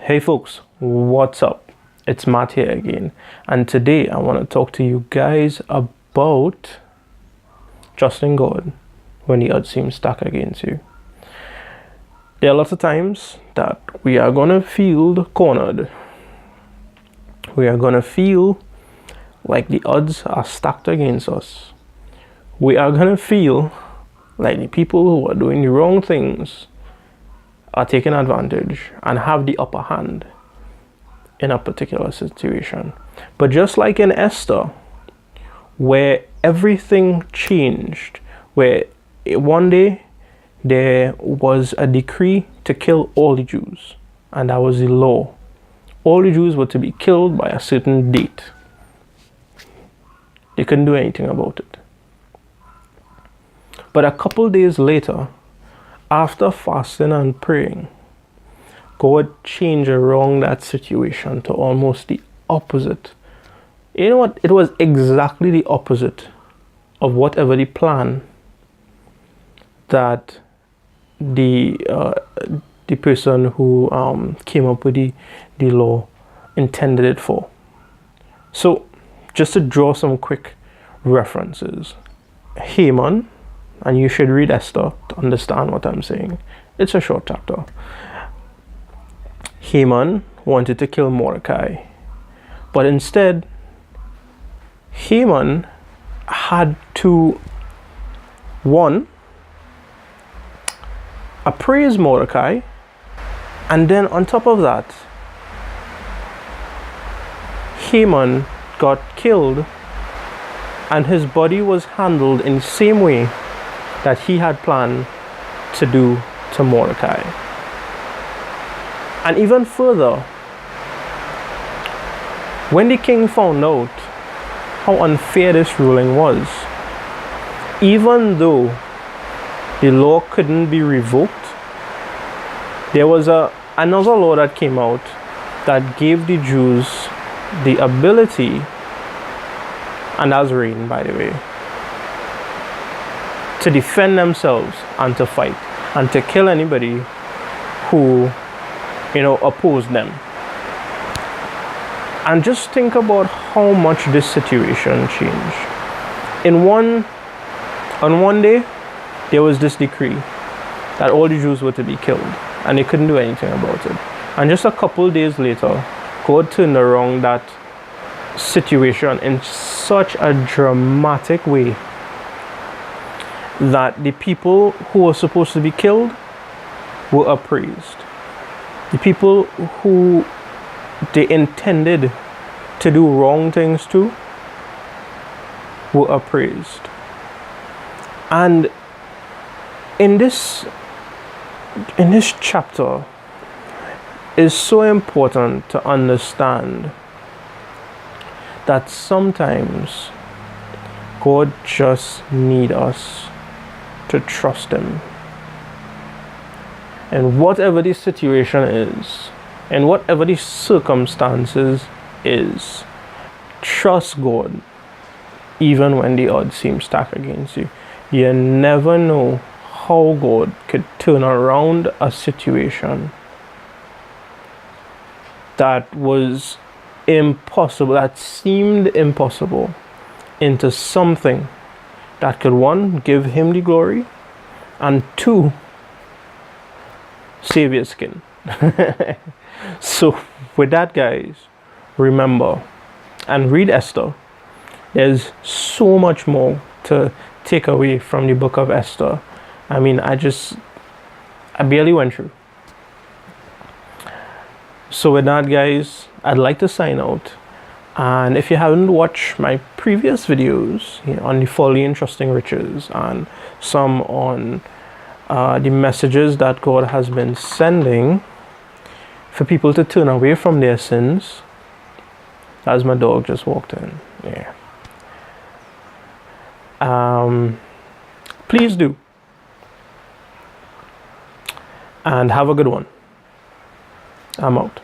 Hey folks, what's up? It's Matt here again, and today I want to talk to you guys about trusting God when the odds seem stacked against you. There are lots of times that we are going to feel cornered. We are going to feel like the odds are stacked against us. We are going to feel like the people who are doing the wrong things are taking advantage and have the upper hand in a particular situation. But just like in Esther, where everything changed, where one day there was a decree to kill all the Jews, and that was the law. All the Jews were to be killed by a certain date. They couldn't do anything about it. But a couple days later, after fasting and praying, God changed around that situation to almost the opposite. You know what? It was exactly the opposite of whatever the plan that the person who came up with the law intended it for. So, just to draw some quick references, Haman, and you should read Esther to understand what I'm saying. It's a short chapter. Haman wanted to kill Mordecai, but instead, Haman had to, one, appraise Mordecai, and then on top of that, Haman got killed, and his body was handled in the same way that he had planned to do to Mordecai. And even further, when the king found out how unfair this ruling was, even though the law couldn't be revoked, there was another law that came out that gave the Jews the ability, and that's written, by the way, to defend themselves and to fight and to kill anybody who, opposed them. And just think about how much this situation changed. On one day, there was this decree that all the Jews were to be killed, and they couldn't do anything about it. And just a couple days later, God turned around that situation in such a dramatic way that the people who were supposed to be killed were appraised. The people who they intended to do wrong things to were appraised. And in this chapter is so important to understand that sometimes God just needs us to trust Him. And whatever the situation is, and whatever the circumstances is, trust God even when the odds seem stacked against you. You never know how God could turn around a situation that was impossible, that seemed impossible, into something that could, one, give Him the glory, and two, save your skin. So with that, guys, remember and read Esther. There's so much more to take away from the book of Esther. I mean, I barely went through. So with that, guys, I'd like to sign out. And if you haven't watched my previous videos on the folly and trusting riches, and some on the messages that God has been sending for people to turn away from their sins, as my dog just walked in, please do. And have a good one. I'm out.